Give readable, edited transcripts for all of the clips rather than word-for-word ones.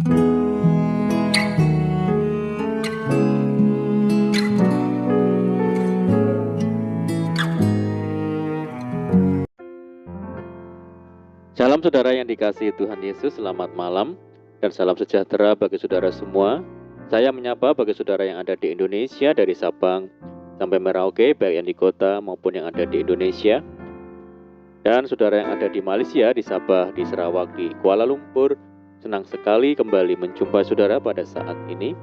Salam saudara yang dikasihi Tuhan Yesus, selamat malam dan salam sejahtera bagi saudara semua. Saya menyapa bagi saudara yang ada di Indonesia dari Sabang sampai Merauke, baik yang di kota maupun yang ada di Indonesia. Dan saudara yang ada di Malaysia, di Sabah, di Sarawak, di Kuala Lumpur, senang sekali kembali menjumpai saudara pada saat ini.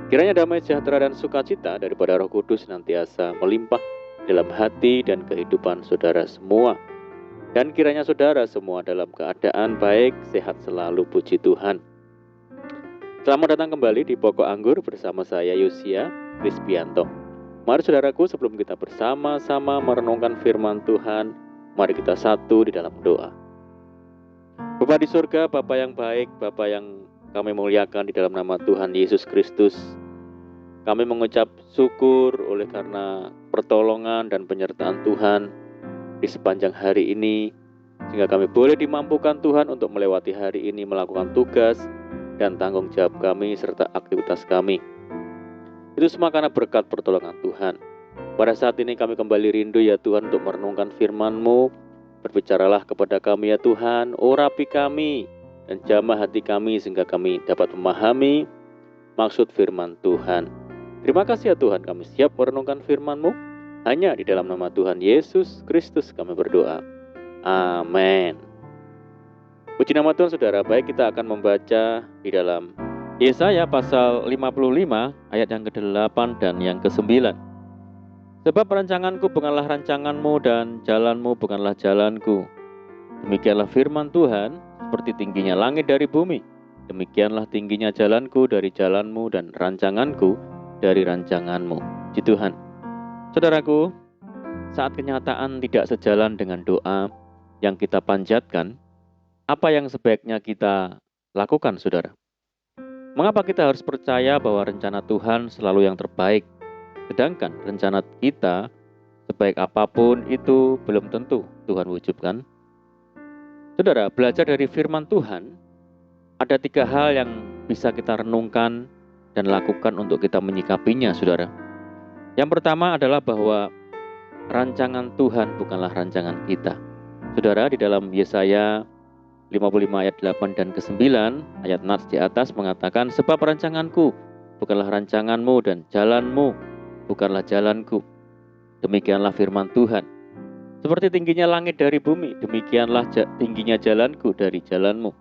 Kiranya damai sejahtera dan sukacita daripada Roh Kudus senantiasa melimpah dalam hati dan kehidupan saudara semua. Dan kiranya saudara semua dalam keadaan baik, sehat selalu, puji Tuhan. Selamat datang kembali di Pokok Anggur bersama saya Yosia Krispianto. Mari saudaraku, sebelum kita bersama-sama merenungkan firman Tuhan, mari kita satu di dalam doa. Bapa di surga, Bapa yang baik, Bapa yang kami muliakan di dalam nama Tuhan Yesus Kristus. Kami mengucap syukur oleh karena pertolongan dan penyertaan Tuhan di sepanjang hari ini, sehingga kami boleh dimampukan Tuhan untuk melewati hari ini, melakukan tugas dan tanggung jawab kami serta aktivitas kami. Itu semua karena berkat pertolongan Tuhan. Pada saat ini kami kembali rindu ya Tuhan untuk merenungkan firman-Mu. Berbicaralah kepada kami ya Tuhan, urapi kami dan jamah hati kami sehingga kami dapat memahami maksud firman Tuhan. Terima kasih ya Tuhan, kami siap merenungkan firman-Mu. Hanya di dalam nama Tuhan Yesus Kristus kami berdoa. Amin. Puji nama Tuhan saudara. Baik, kita akan membaca di dalam Yesaya pasal 55 ayat yang ke-8 dan yang ke-9. Sebab rancanganku bukanlah rancanganmu dan jalanmu bukanlah jalanku. Demikianlah firman Tuhan, seperti tingginya langit dari bumi, demikianlah tingginya jalanku dari jalanmu dan rancanganku dari rancanganmu. Puji Tuhan. Saudaraku, saat kenyataan tidak sejalan dengan doa yang kita panjatkan, apa yang sebaiknya kita lakukan, saudara? Mengapa kita harus percaya bahwa rencana Tuhan selalu yang terbaik, sedangkan rencana kita, sebaik apapun itu, belum tentu Tuhan wujudkan? Saudara, belajar dari firman Tuhan, ada 3 hal yang bisa kita renungkan dan lakukan untuk kita menyikapinya, saudara. Yang pertama adalah bahwa rancangan Tuhan bukanlah rancangan kita. Saudara, di dalam Yesaya 55 ayat 8 dan ke-9, ayat nats di atas mengatakan, sebab rancanganku bukanlah rancanganmu dan jalanmu bukanlah jalanku. Demikianlah firman Tuhan. Seperti tingginya langit dari bumi, demikianlah tingginya jalanku dari jalanmu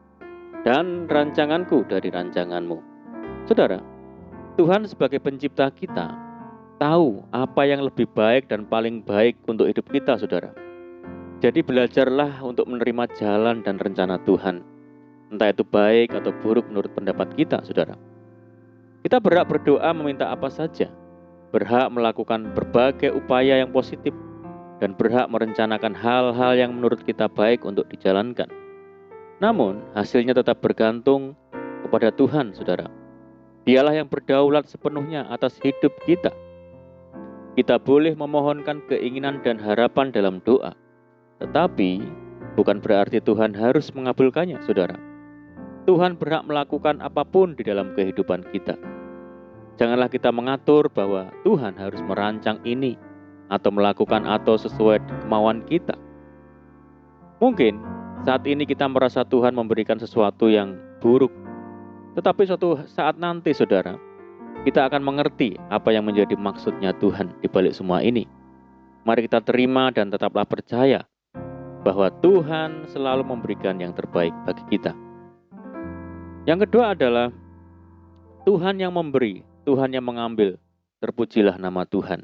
dan rancanganku dari rancanganmu. Saudara, Tuhan sebagai pencipta kita tahu apa yang lebih baik dan paling baik untuk hidup kita, saudara. Jadi belajarlah untuk menerima jalan dan rencana Tuhan. Entah itu baik atau buruk menurut pendapat kita, saudara. Kita berhak berdoa meminta apa saja. Berhak melakukan berbagai upaya yang positif. Dan berhak merencanakan hal-hal yang menurut kita baik untuk dijalankan. Namun, hasilnya tetap bergantung kepada Tuhan, saudara. Dialah yang berdaulat sepenuhnya atas hidup kita. Kita boleh memohonkan keinginan dan harapan dalam doa, tetapi bukan berarti Tuhan harus mengabulkannya, saudara. Tuhan berhak melakukan apapun di dalam kehidupan kita. Janganlah kita mengatur bahwa Tuhan harus merancang ini atau melakukan atau sesuai kemauan kita. Mungkin saat ini kita merasa Tuhan memberikan sesuatu yang buruk, tetapi suatu saat nanti, saudara, kita akan mengerti apa yang menjadi maksudnya Tuhan di balik semua ini. Mari kita terima dan tetaplah percaya bahwa Tuhan selalu memberikan yang terbaik bagi kita. Yang kedua adalah Tuhan yang memberi, Tuhan yang mengambil. Terpujilah nama Tuhan.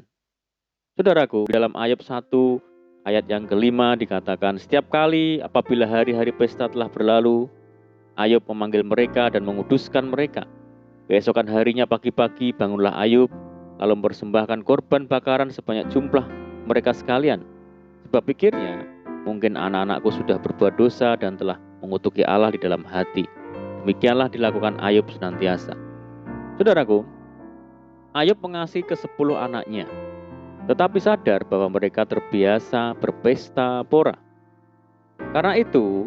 Saudaraku, dalam Ayub 1 ayat yang ke-5 dikatakan, setiap kali apabila hari-hari pesta telah berlalu, Ayub memanggil mereka dan menguduskan mereka. Keesokan harinya pagi-pagi bangunlah Ayub, lalu mempersembahkan korban bakaran sebanyak jumlah mereka sekalian. Sebab pikirnya, mungkin anak-anakku sudah berbuat dosa dan telah mengutuki Allah di dalam hati. Demikianlah dilakukan Ayub senantiasa. Saudaraku, Ayub mengasihi ke-10 anaknya, tetapi sadar bahwa mereka terbiasa berpesta pora. Karena itu,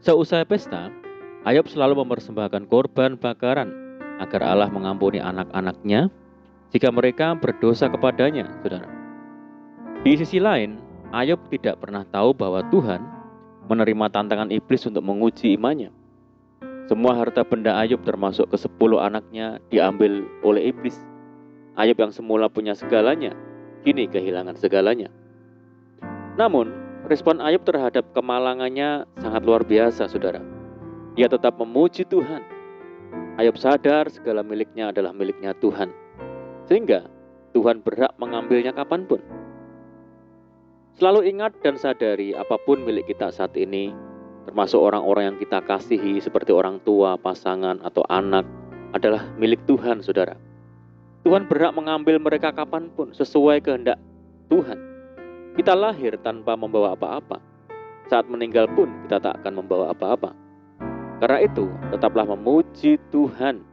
seusai pesta, Ayub selalu mempersembahkan korban bakaran agar Allah mengampuni anak-anaknya jika mereka berdosa kepadanya, saudara. Di sisi lain, Ayub tidak pernah tahu bahwa Tuhan menerima tantangan iblis untuk menguji imannya. Semua harta benda Ayub termasuk ke-10 anaknya diambil oleh iblis. Ayub yang semula punya segalanya, kini kehilangan segalanya. Namun, respon Ayub terhadap kemalangannya sangat luar biasa, saudara. Ia tetap memuji Tuhan. Ayub sadar segala miliknya adalah miliknya Tuhan, sehingga Tuhan berhak mengambilnya kapanpun. Selalu ingat dan sadari apapun milik kita saat ini, termasuk orang-orang yang kita kasihi seperti orang tua, pasangan, atau anak, adalah milik Tuhan, saudara. Tuhan berhak mengambil mereka kapanpun sesuai kehendak Tuhan. Kita lahir tanpa membawa apa-apa. Saat meninggal pun kita tak akan membawa apa-apa. Karena itu, tetaplah memuji Tuhan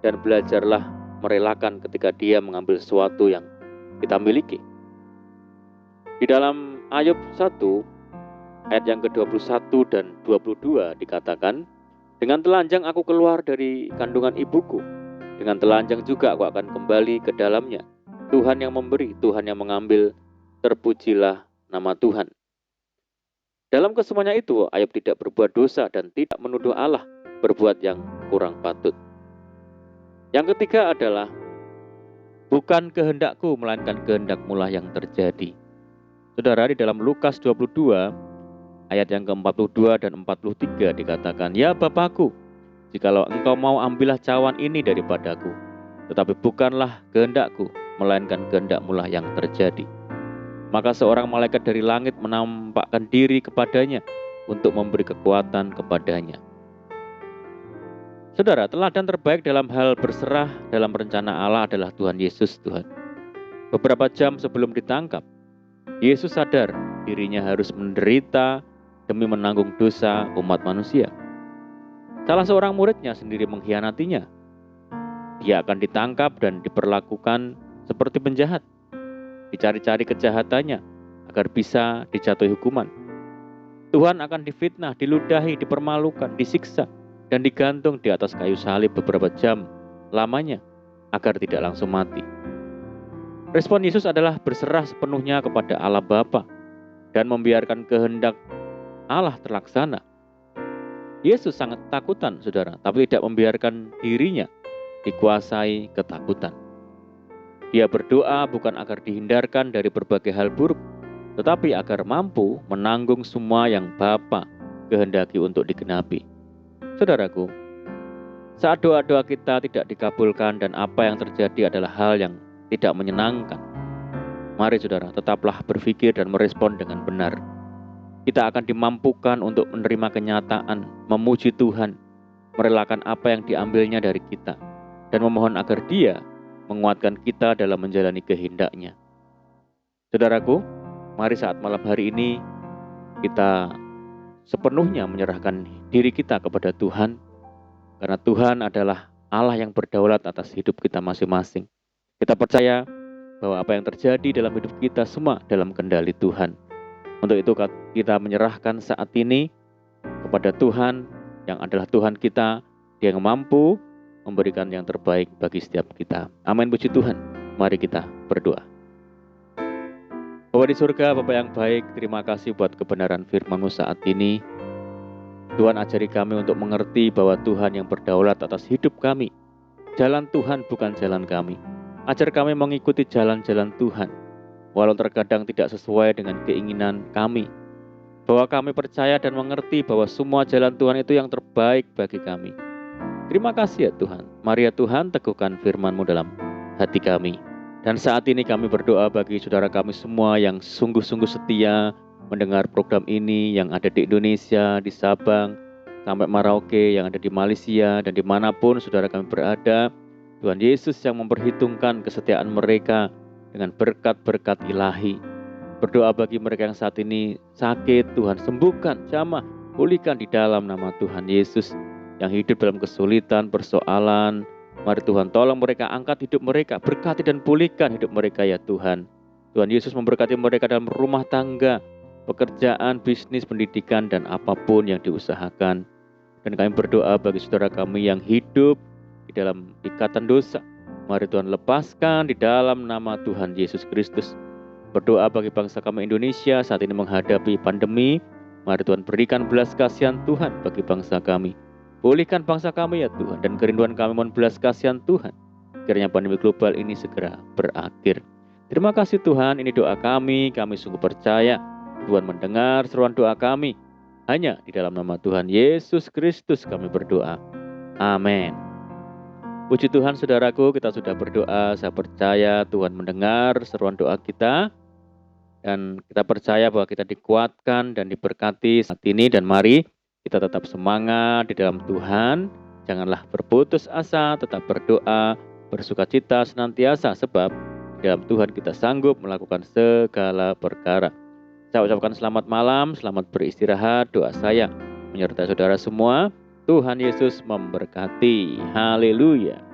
dan belajarlah merelakan ketika Dia mengambil sesuatu yang kita miliki. Di dalam Ayub 1, ayat yang ke-21 dan 22 dikatakan, dengan telanjang aku keluar dari kandungan ibuku, dengan telanjang juga aku akan kembali ke dalamnya. Tuhan yang memberi, Tuhan yang mengambil, terpujilah nama Tuhan. Dalam kesemuanya itu, Ayub tidak berbuat dosa dan tidak menuduh Allah berbuat yang kurang patut. Yang ketiga adalah, bukan kehendakku, melainkan kehendak-Mu lah yang terjadi. Saudara, di dalam Lukas 22, ayat yang ke-42 dan 43 dikatakan, ya Bapakku, jikalau Engkau mau ambillah cawan ini daripadaku, tetapi bukanlah kehendakku, melainkan kehendak-Mu lah yang terjadi. Maka seorang malaikat dari langit menampakkan diri kepadanya untuk memberi kekuatan kepadanya. Saudara, teladan terbaik dalam hal berserah dalam rencana Allah adalah Tuhan Yesus, Tuhan. Beberapa jam sebelum ditangkap, Yesus sadar dirinya harus menderita demi menanggung dosa umat manusia. Salah seorang muridnya sendiri mengkhianatinya. Dia akan ditangkap dan diperlakukan seperti penjahat. Dicari-cari kejahatannya agar bisa dijatuhi hukuman. Tuhan akan difitnah, diludahi, dipermalukan, disiksa, dan digantung di atas kayu salib beberapa jam lamanya agar tidak langsung mati. Respon Yesus adalah berserah sepenuhnya kepada Allah Bapa dan membiarkan kehendak Allah terlaksana. Yesus sangat takutan, saudara, tapi tidak membiarkan dirinya dikuasai ketakutan. Dia berdoa bukan agar dihindarkan dari berbagai hal buruk, tetapi agar mampu menanggung semua yang Bapa kehendaki untuk digenapi. Saudaraku, saat doa-doa kita tidak dikabulkan dan apa yang terjadi adalah hal yang tidak menyenangkan, mari saudara tetaplah berpikir dan merespon dengan benar. Kita akan dimampukan untuk menerima kenyataan, memuji Tuhan, merelakan apa yang diambilnya dari kita, dan memohon agar Dia menguatkan kita dalam menjalani kehendak-Nya. Saudaraku, mari saat malam hari ini kita sepenuhnya menyerahkan diri kita kepada Tuhan, karena Tuhan adalah Allah yang berdaulat atas hidup kita masing-masing. Kita percaya bahwa apa yang terjadi dalam hidup kita semua dalam kendali Tuhan. Untuk itu kita menyerahkan saat ini kepada Tuhan yang adalah Tuhan kita, Dia yang mampu memberikan yang terbaik bagi setiap kita. Amin, puji Tuhan. Mari kita berdoa. Bapa di surga, Bapa yang baik, terima kasih buat kebenaran firman-Mu saat ini. Tuhan, ajari kami untuk mengerti bahwa Tuhan yang berdaulat atas hidup kami. Jalan Tuhan bukan jalan kami. Ajar kami mengikuti jalan-jalan Tuhan, walau terkadang tidak sesuai dengan keinginan kami. Bahwa kami percaya dan mengerti bahwa semua jalan Tuhan itu yang terbaik bagi kami. Terima kasih ya Tuhan. Mari ya Tuhan, teguhkan firman-Mu dalam hati kami. Dan saat ini kami berdoa bagi saudara kami semua yang sungguh-sungguh setia mendengar program ini, yang ada di Indonesia, di Sabang, sampai Merauke, yang ada di Malaysia, dan dimanapun saudara kami berada. Tuhan Yesus yang memperhitungkan kesetiaan mereka dengan berkat-berkat ilahi. Berdoa bagi mereka yang saat ini sakit, Tuhan sembuhkan, jamah, pulihkan di dalam nama Tuhan Yesus. Yang hidup dalam kesulitan, persoalan, mari Tuhan tolong mereka, angkat hidup mereka, berkati dan pulihkan hidup mereka ya Tuhan. Tuhan Yesus memberkati mereka dalam rumah tangga, pekerjaan, bisnis, pendidikan, dan apapun yang diusahakan. Dan kami berdoa bagi saudara kami yang hidup di dalam ikatan dosa. Mari Tuhan lepaskan di dalam nama Tuhan Yesus Kristus. Berdoa bagi bangsa kami Indonesia saat ini menghadapi pandemi. Mari Tuhan berikan belas kasihan Tuhan bagi bangsa kami. Pulihkan bangsa kami ya Tuhan, dan kerinduan kami mohon belas kasihan Tuhan. Kiranya pandemi global ini segera berakhir. Terima kasih Tuhan, ini doa kami sungguh percaya Tuhan mendengar seruan doa kami. Hanya di dalam nama Tuhan Yesus Kristus kami berdoa. Amin. Puji Tuhan saudaraku, kita sudah berdoa. Saya percaya Tuhan mendengar seruan doa kita. Dan kita percaya bahwa kita dikuatkan dan diberkati saat ini. Dan mari kita tetap semangat di dalam Tuhan. Janganlah berputus asa, tetap berdoa, bersukacita senantiasa. Sebab di dalam Tuhan kita sanggup melakukan segala perkara. Saya ucapkan selamat malam, selamat beristirahat. Doa saya menyertai saudara semua. Tuhan Yesus memberkati. Haleluya.